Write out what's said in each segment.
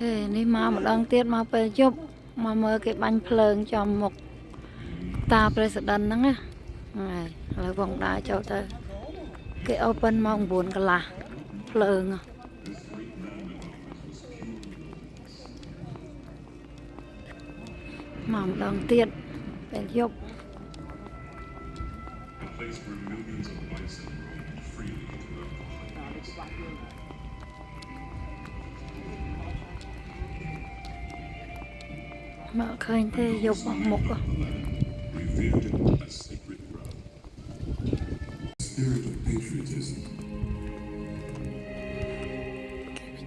Ni mà một lần tiết mà phải giúp mà mơ cái bánh phượng cho một ta president đó nghe này là vòng đá cho ta cái open mong buồn cả là phượng mà một lần tiết phải giúp mà khơi thế dục bằng một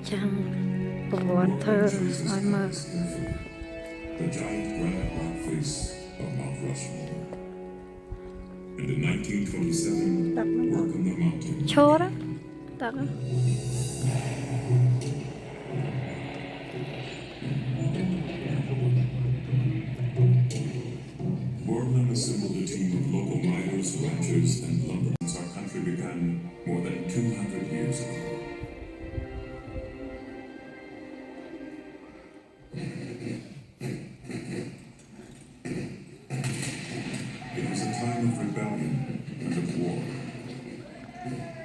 chăng buồn thơ nói mơ the giant granite rock face of Mount Rushmore. And in 1927, work on the mountain. chô đó tặng Borland assembled a team of local miners, ranchers, and lumbermen. Our country began more than 200 years ago. It was a time of rebellion and of war.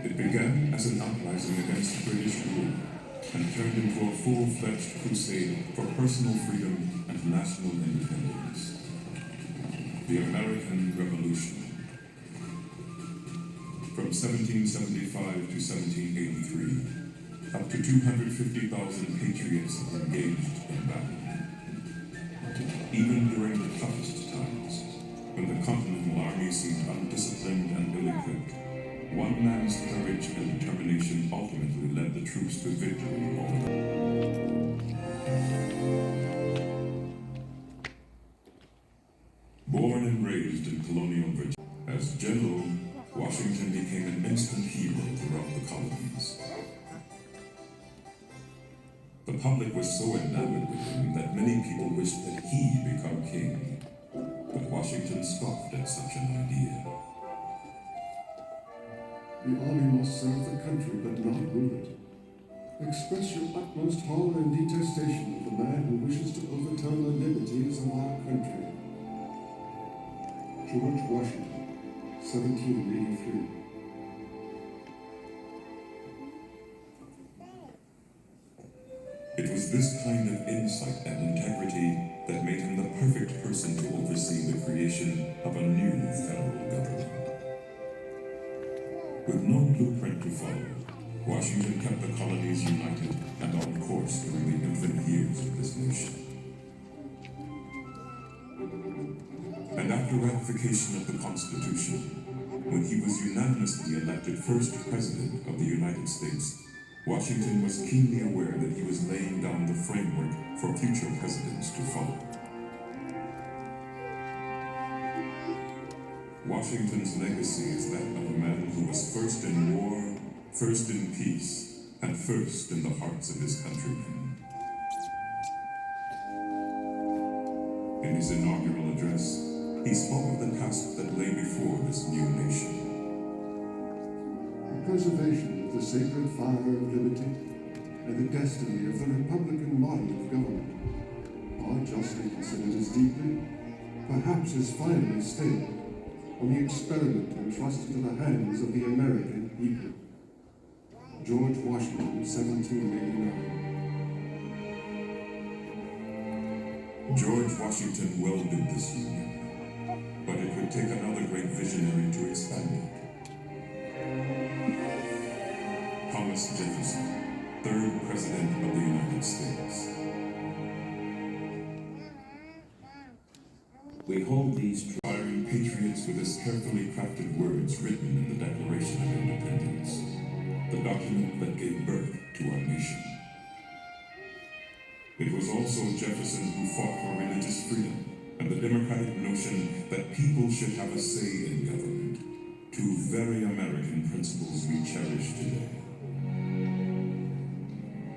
It began as an uprising against British rule and turned into a full-fledged crusade for personal freedom and national independence. The American Revolution. From 1775 to 1783, up to 250,000 patriots engaged in battle. Even during the toughest times, when the Continental Army seemed undisciplined and ill-equipped, one man's courage and determination ultimately led the troops to victory over them. Born and raised in colonial Virginia, as general, Washington became an instant hero throughout the colonies. The public was so enamored with him that many people wished that he become king. But Washington scoffed at such an idea. The army must serve the country but not rule it. Express your utmost horror and detestation of the man who wishes to overturn the liberties of our country. George Washington, 1783. It was this kind of insight and integrity that made him the perfect person to oversee the creation of a new federal government. With no blueprint to follow, Washington kept the colonies united and on course during the infant years of this nation. And after ratification of the Constitution, when he was unanimously elected first President of the United States, Washington was keenly aware that he was laying down the framework for future presidents to follow. Washington's legacy is that of a man who was first in war, first in peace, and first in the hearts of his countrymen. In his inaugural address, he spoke of the task that lay before this new nation. The preservation of the sacred fire of liberty and the destiny of the Republican model of government are justly considered as deeply, perhaps as finally stable, on the experiment entrusted to the hands of the American people. George Washington, 1789. George Washington welded this union, but it would take another great visionary to expand it. Thomas Jefferson, third President of the United States. We hold these inspiring patriots with his carefully crafted words written in the Declaration of Independence, the document that gave birth to our nation. It was also Jefferson who fought for religious freedom and the democratic notion that people should have a say in government, two very American principles we cherish today.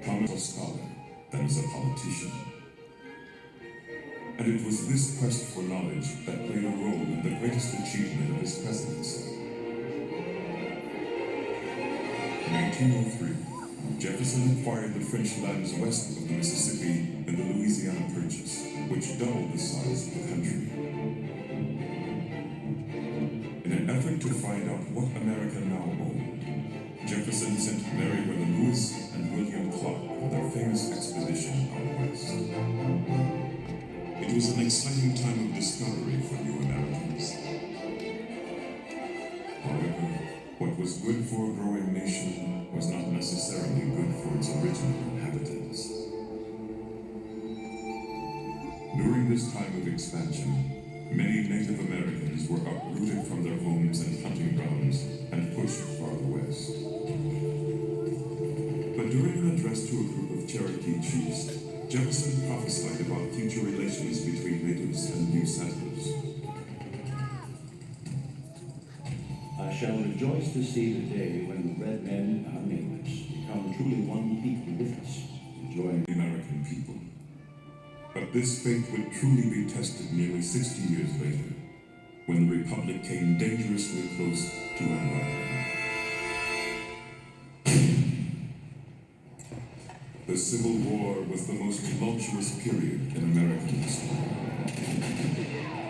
Thomas was a scholar, then as a politician. And it was this quest for knowledge that played a role in the greatest achievement of his presidency. In 1903, Jefferson acquired the French lands west of the Mississippi in the Louisiana Purchase, which doubled the size of the country. In an effort to find out what America now owned, Jefferson sent Meriwether Lewis and William Clark on their famous expedition out west. It was an exciting time of discovery for new Americans. However, what was good for a growing nation was not necessarily good for its original inhabitants. During this time of expansion, many Native Americans were uprooted from their homes and hunting grounds and pushed farther west. But during an address to a group of Cherokee chiefs, Jefferson prophesied about future relations between natives and new settlers. I shall rejoice to see the day when the red men, our neighbors, become truly one people with us, enjoying The American people. But this faith would truly be tested nearly 60 years later, when the Republic came dangerously close to unraveling. The Civil War was the most tumultuous period in American history.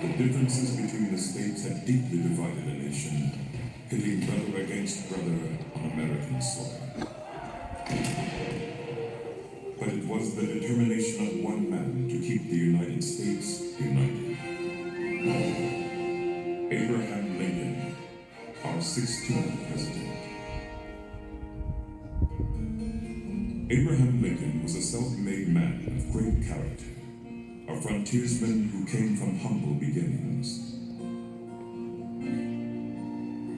The differences between the states had deeply divided a nation, pitting brother against brother on American soil. But it was the determination of one man to keep the United States united. Abraham Lincoln, our 16th president. Abraham Lincoln was a self-made man of great character, a frontiersman who came from humble beginnings.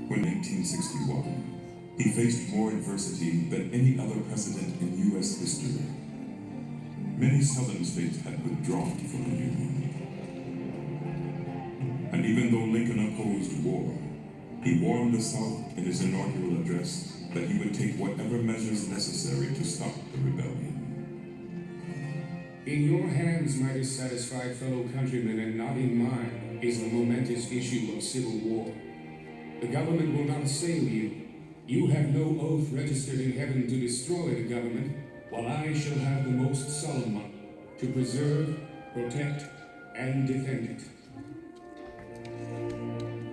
When 1861, he faced more adversity than any other president in U.S. history. Many southern states had withdrawn from the Union. And even though Lincoln opposed war, he warned the South in his inaugural address that he would take whatever measures necessary to stop the rebellion. In your hands, my dissatisfied fellow countrymen, and not in mine, is the momentous issue of civil war. The government will not assail you. You have no oath registered in heaven to destroy the government, while I shall have the most solemn one, to preserve, protect, and defend it.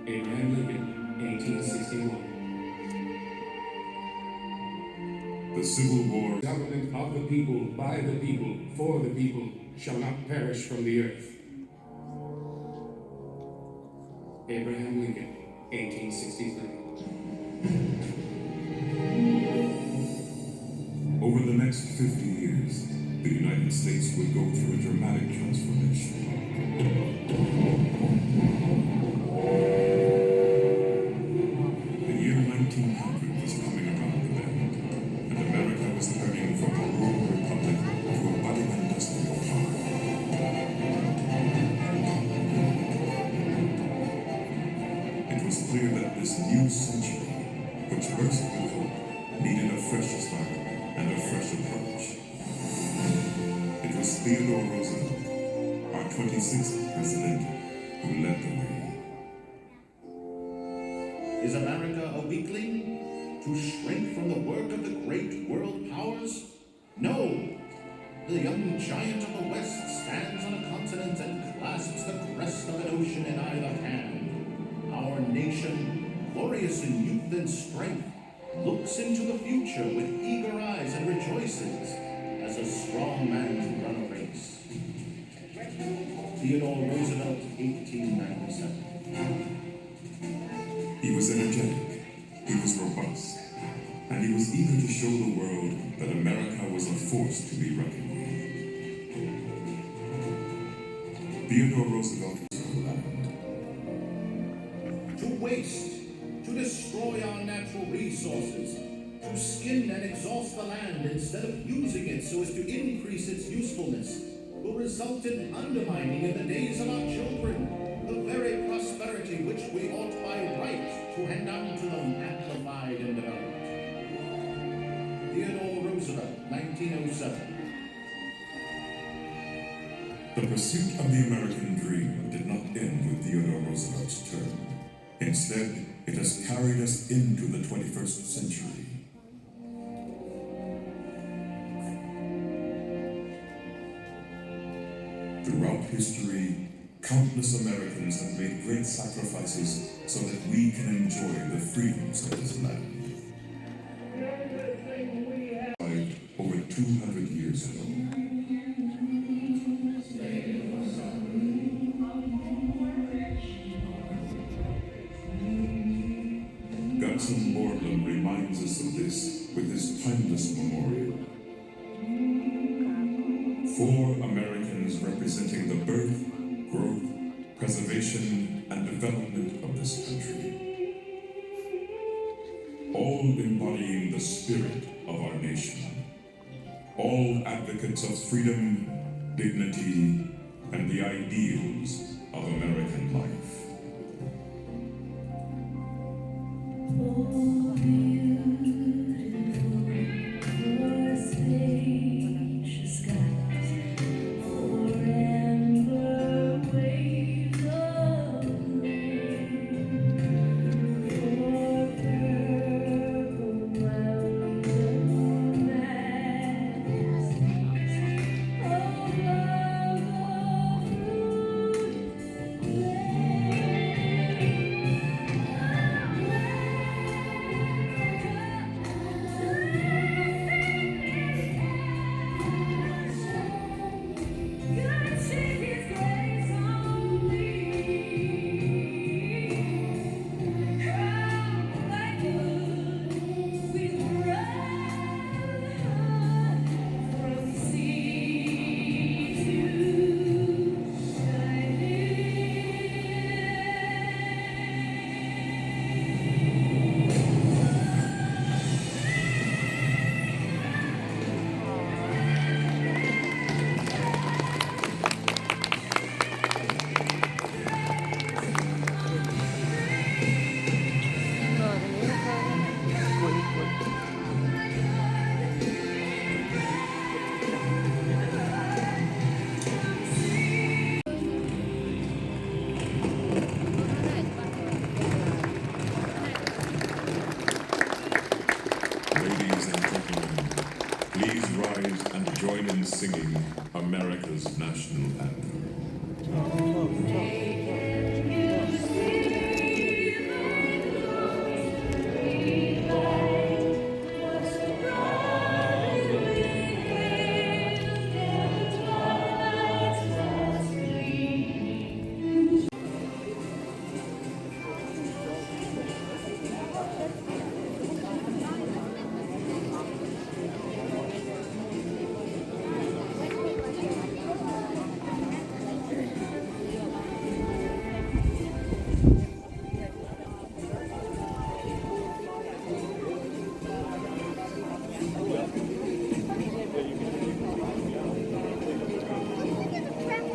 Abraham Lincoln, 1861. The Civil War. Government of the people, by the people, for the people, shall not perish from the earth. Abraham Lincoln, 1863. Over the next 50 years, the United States would go through a dramatic transformation. The year 1900 was coming around the bend, and America was turning from a rural republic to a budding industrial power. It was clear that this new century, which burst with hope, needed a fresh start and a fresh approach. It was Theodore Roosevelt, our 26th president, who led the way. Is America a weakling? To shrink from the work of the great world powers? No! The young giant of the West stands on a continent and clasps the crest of an ocean in either hand. Our nation, glorious in youth and strength, looks into the future with eager eyes and rejoices as a strong man run a race. Theodore Roosevelt, 1897. He was energetic, he was robust, and he was eager to show the world that America was a force to be reckoned with. Theodore Roosevelt was the land. To waste, to destroy our natural resources, to skin and exhaust the land instead of using it so as to increase its usefulness, will result in undermining in the days of our children the very prosperity which we ought by right to hand down to them amplified and developed. Theodore Roosevelt, 1907. The pursuit of the American dream did not end with Theodore Roosevelt's term. Instead, it has carried us into the 21st century. Throughout history, countless Americans have made great sacrifices so that we can enjoy the freedoms of this land. Over 200 years ago. Gutzon Borglum reminds us of this with his timeless memorial. 4 Americans representing the birth, growth, preservation, and development of this country. All embodying the spirit of our nation. All advocates of freedom, dignity, and the ideals of American life. Ladies and gentlemen, please rise and join in singing America's national anthem.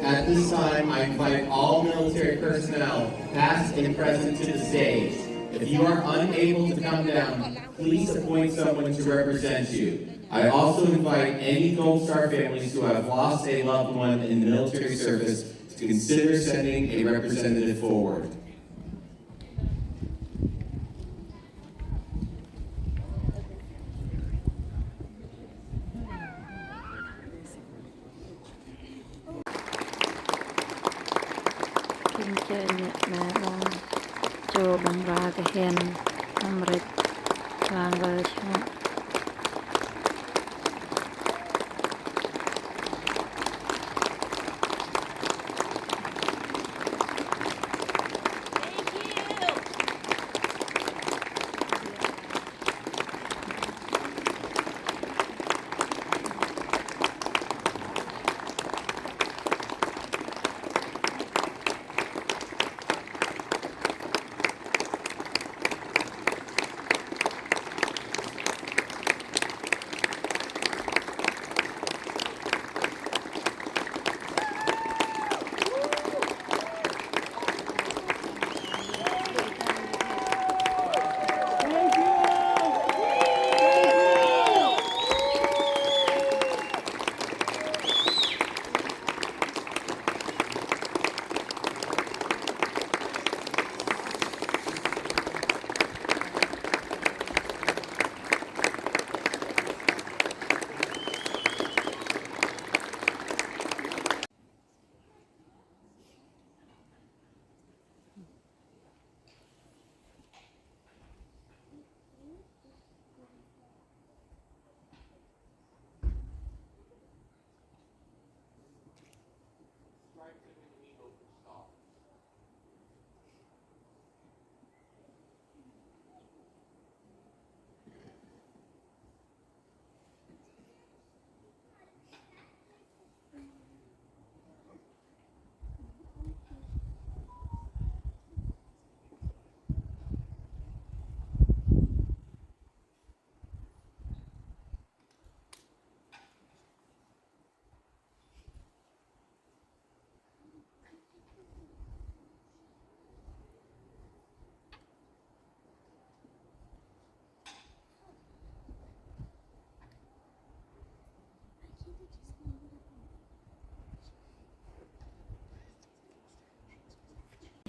At this time, I invite all military personnel, past and present, to the stage. If you are unable to come down, please appoint someone to represent you. I also invite any Gold Star families who have lost a loved one in the military service to consider sending a representative forward.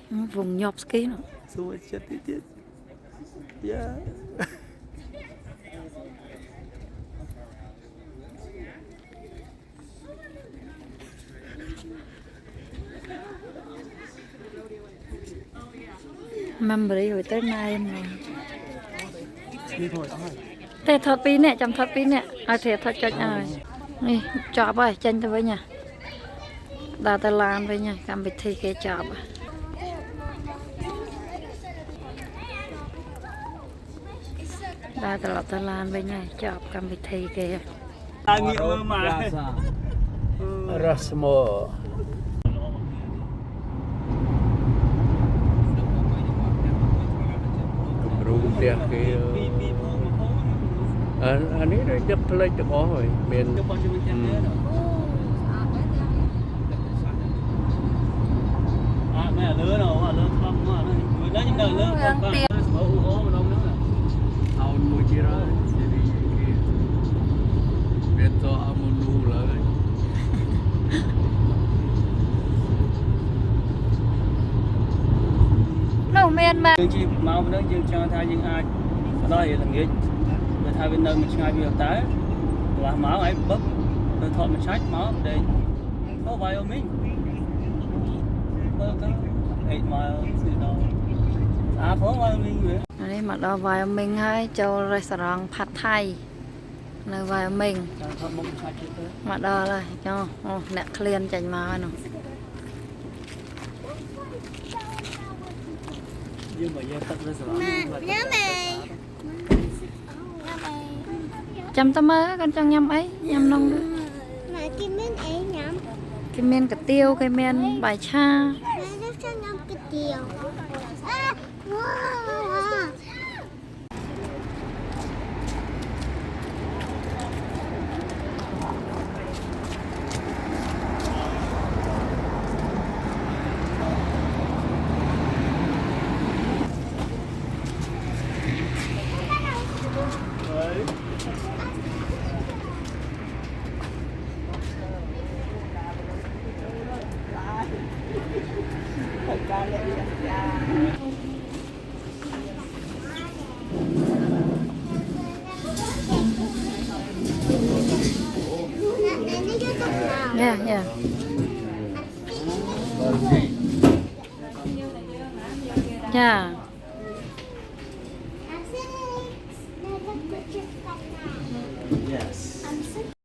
vùng nhọc ski nó Xui chết tiết. Yeah. memory rồi tới nay em rồi Đi thôi. thế thật pin nè chăm thật pin nè thì thật cho rồi nè chọn rồi tranh tôi với nhà đào tà lan với nhà cầm bị thi cái chọn đào tà lan với nhà chọn cầm bị thi cái Rasmo. Rung dia ke. Ani dah dia play tak oh, men. Mẹ lứa đâu, lứa không, người lớn những đời lứa không có. Ố mà đâu nữa. Tahun mu kira jadi beto amunu lah. đâu men mà Dương chi mau bên đó dương cho thay dương ai, đó thì là nghĩa. Rồi thay bên nơi mình ngay bây giờ tới, là máu ấy bấp, rồi thọ mình sách máu để có vài mình. Bơ cái 8 miles gì đâu. Phố vài mình vậy. đây mà đo vài mình hay cho restaurant Pad Thai nơi vài mình mà đo là cho nè clean chành mà nó Dương mà dương tắt restaurant. chăm tao mơ con cho nhâm ấy nhâm nông đó Mà cái miếng ấy nhắm. cái men cà tiêu cái men bài cha Mà nó cho nhắm cái điều. À, wow. yeah yeah yeah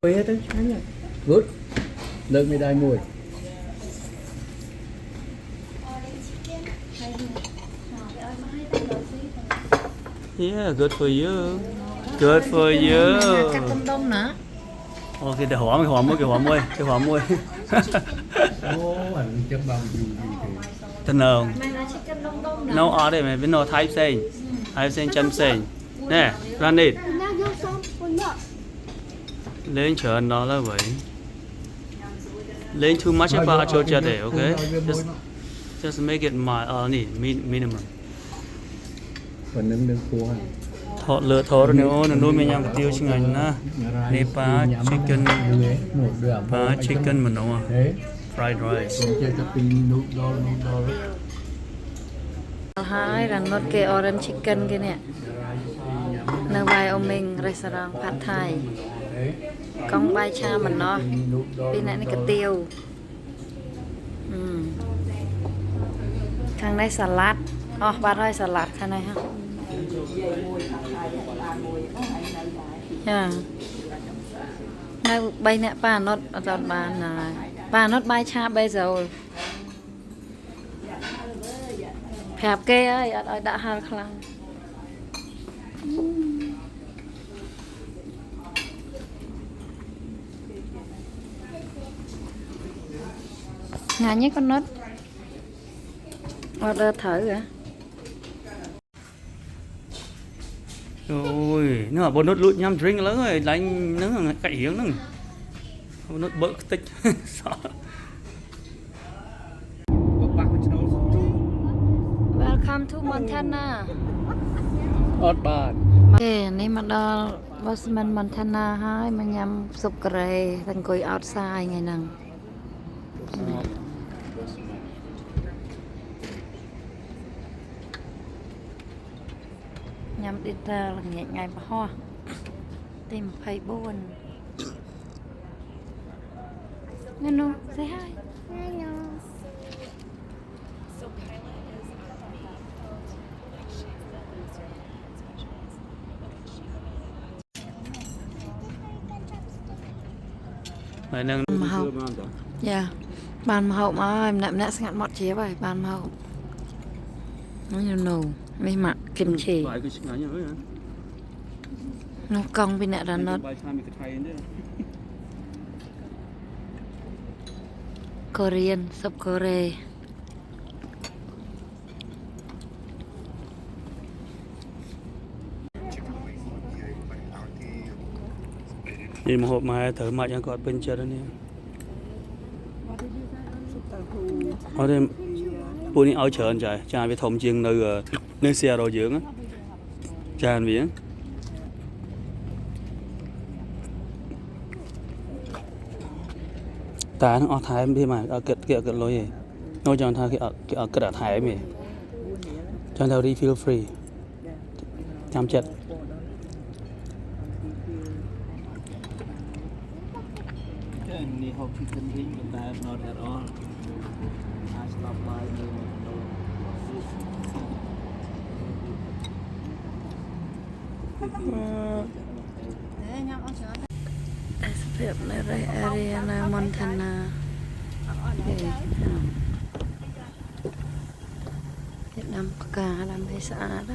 Quê tới chán nha. Good. Được mi đai mùi. Yeah, good for you. Good for you. cắt đông đông nữa Ok, để hỏa môi. Oh, anh chấp bao nhiêu gì Thân nào. mày là chicken đông đông nữa No order mày biết no type saying. I saying chấm saying. Nè, run it. Nó vô xong con nhọ. Lên chọn đó là vậy. Lên too much about cho cha để, okay? Just make it minimum. Phần nâng được cua. Thọ lựa thọ rồi nếu nó nuôi mình nhang tiêu chừng ảnh na. Nepal chicken, chicken mình đâu à? Thế. Fried rice. Chơi cho pin nút đo. hai là nốt cái orange chicken kia nè nơi vài ông mình restaurant Pad Thai con bay cha mình nó bên này cái tiêu thằng này salad ba rơi salad thằng này ha nơi bay nè ba nốt chọn ba nốt bay cha bây giờ hẹp kê ấy ở đã hai khăn ngài nhé con nốt order thử hả Ôi, nó bột nốt lụi nhâm drink lớn rồi, đánh nó cậy hiếng nó. Bột nốt bỡ tích. Welcome to Montana อดบาท นี่มาดอวัสมัน Montana ให้มันยำสุกเกรย์ตั้งกุย outside ไงนัง nhằm đi ta là ngày bà hoa tìm phải buồn nghe nó say hi Hello. Mày nâng mà học dạ bàn mà học mà em nãy ngặt mọt chia vậy bàn mà học nó nhiều nổ mấy mặt kim chỉ Phải cái ngắn như vậy hả? nó cong bên nãy nó By the time you could tie in there. Korean sub Korea Đi mà hộp mà thử mặt cho con bên chơi đó nè. Ở đây bữa nay ở chợ anh chạy, cha bị thông chiên nơi xe đồ dưỡng á, cha anh biển. Ta nó ở thái em đi mà ở cái lối gì, nói cho anh ta cái ở cái thái em gì, cho anh ta đi feel free, chăm chết. Ni hope you can drink, but I have not at all. I stopped by the SPF này area Montana Việt Nam cả làm hay xã đó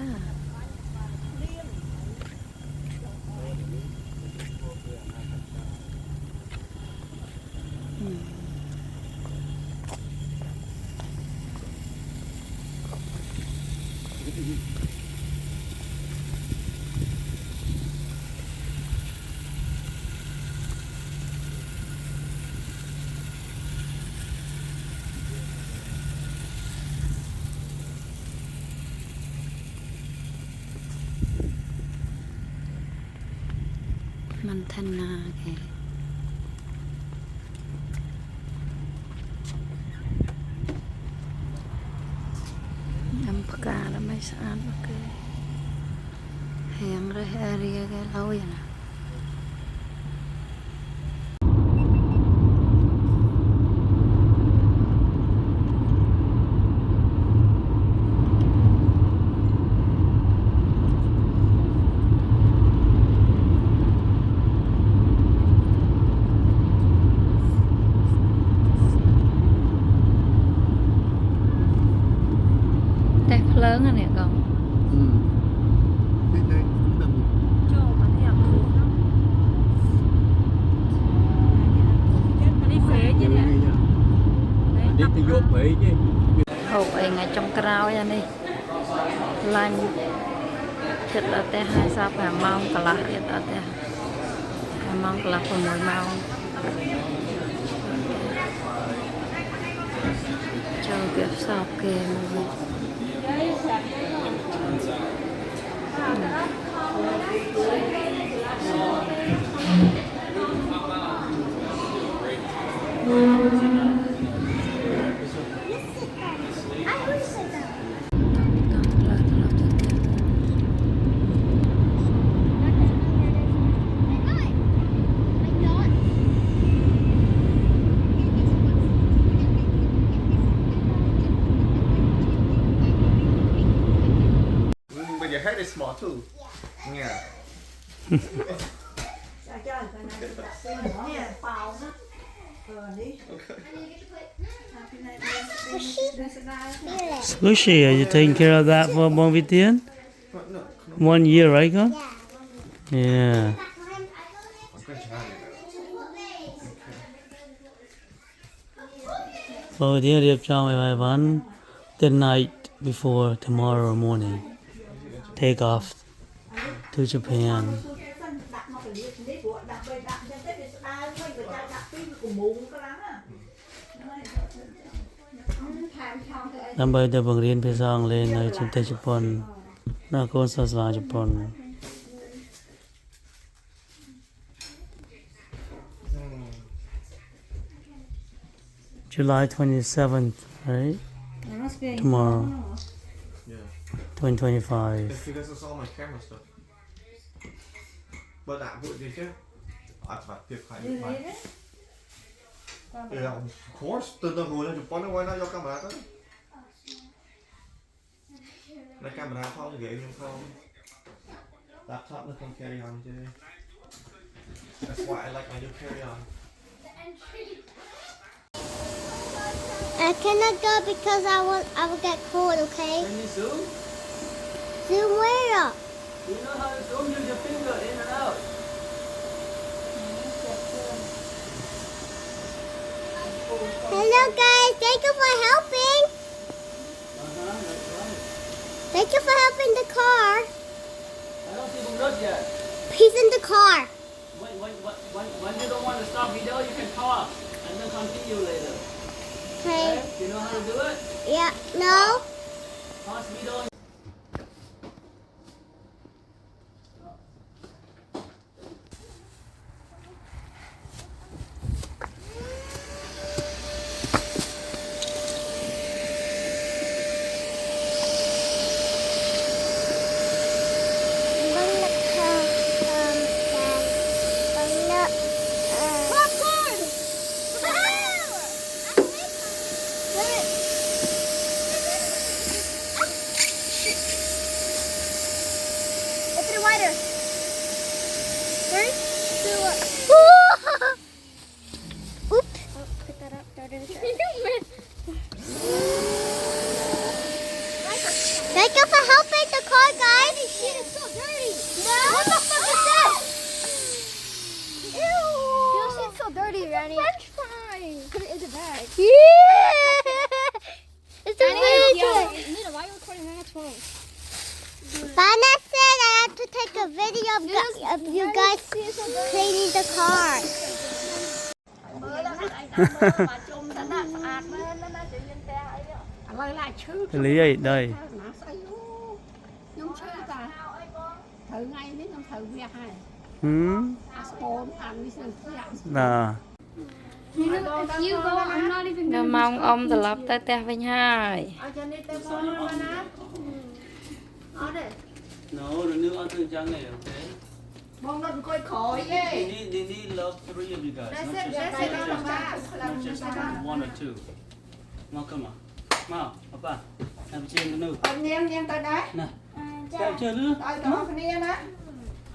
Montana kìa Nam cả làm hay xã ok hẹn ra area cái lâu vậy nè lớn rồi nè con hộp ấy ngay trong cao nha đi lanh thịt ở đây hai sao phải mong cả là thịt ở đây mong cả là phần mồi màu cho việc sao kề một But your head is small too. Yeah. Squishy, are you taking care of that for Bonvitian? 1 year, right, con? Yeah. Bonvitian điệp cho mày bài vấn the night before tomorrow morning. Take off to Japan. Năm bây giờ bằng riêng phải sang lên ở trên Tây Japan, nó có sao là Japan. July 27th, right? Tomorrow. Yeah. 2025. Because it's all my camera stuff. But that would be good. I'd like to find yeah, of course. Từ từ ngồi lên chụp con nó quay nó cho camera tới. Lấy camera không ghế nhưng không. Laptop nó không carry on chứ. That's why I like my new carry on. I cannot go because I will get cold, okay? Can you zoom? Zoom where? You know how to zoom? Use your finger in and out. Hello guys, thank you for helping. That's right. Thank you for helping the car. I don't see them good yet. He's in the car. When you don't want to stop video, you can pause and then continue later. Okay. Do you know how to do it? Yeah, no. Pause video. Thank you for helping the car, guys. This shit is so dirty. No. What the fuck is this? Ew. Your shit's so dirty, Randy. French fries. Put it in the bag. Yeah. It's a video. Nita, why are you recording on your phone? Bana said I have to take a video of you guys cleaning the car. Lý ấy đây. Là Nó mong ông từ lập tới te với hai. no, the new other young này, okay? Mong nó coi khỏi They need love three of you guys, not just one or two. Mau come on. Mau, apa? Làm chơi cái nữa. Em tới đấy. Nè. Chạy chơi nữa. Tới đó phần em á.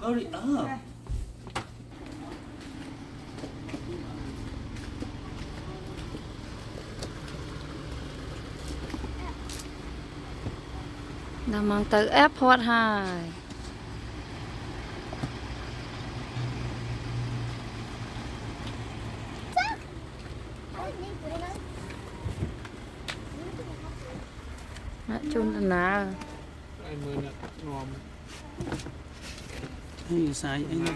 Hurry up. Nó mong tới airport 2. Chun tận nào. Hey, sai anh.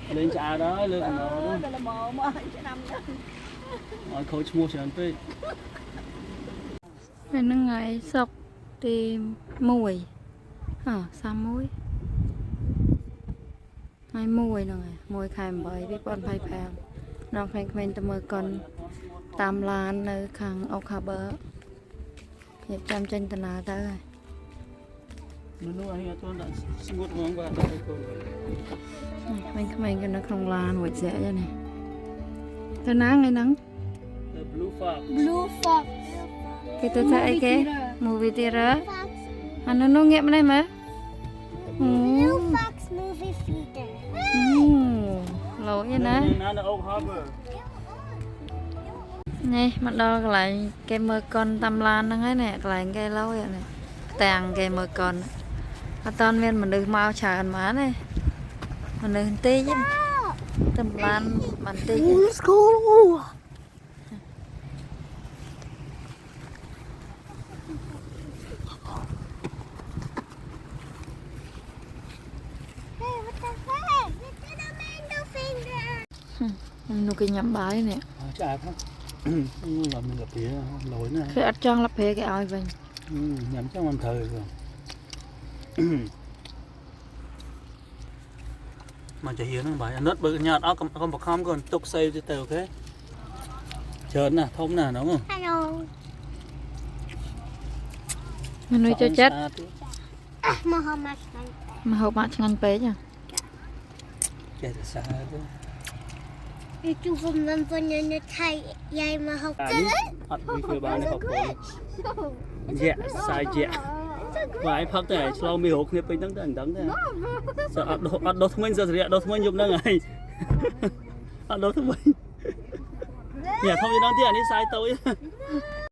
Lên trà đó, lên nó đó. Mọi coach mua cho anh tới. Nên nó ngày sọc tìm mùi. Xăm mùi. Hai mùi nè, mùi khai bởi biết bọn phai phèo. Nó khai khen tầm mơ con tam lan nơi khang ốc hà bớ. Hiệp trăm chân tần nào tới rồi. Nó anh tôi đã ngút ngón qua đây cô. Mình cho nó không lan hồi dễ cho này. Tôi nắng ngay nắng. The blue fox. Blue fox. Cái tôi thấy cái movie theater. Nó nông nghiệp này mà. Blue Fox movie theater. Lỗi vậy nè. Nè, mặt đó lại cái mơ con tam lan nó ấy nè, lại cái lâu vậy nè. Tàng cái mơ con. Toàn viên mình được mau trả ăn má này. Mình được tí chứ. Tam lan mình tí chứ. Let's go. Nó cái nhắm bái nè. Chả không. Làm mình gặp phía lỗi nè. Cái ắt trăng lắp phía cái oi vinh. Nhắm trong làm thời rồi. mà chỉ hiến bài nốt bự nhạt áo còn bọc không còn tục xây cho tàu thế chớn nè thông nè đúng không Hello. mình nuôi cho chết Mà hôm nay mà hộp bạn ngăn pé nhỉ chết xa chứ chú không làm phần nhân thay dạy mà học cái học đi phía bao này học dạ sai dạ và anh phát này sau mi hộp nghiệp bên đắng thế sợ đốt thông minh giờ thì đốt thông minh dùng đang ngày đốt thông minh nhà thông minh đang tiền đi sai tôi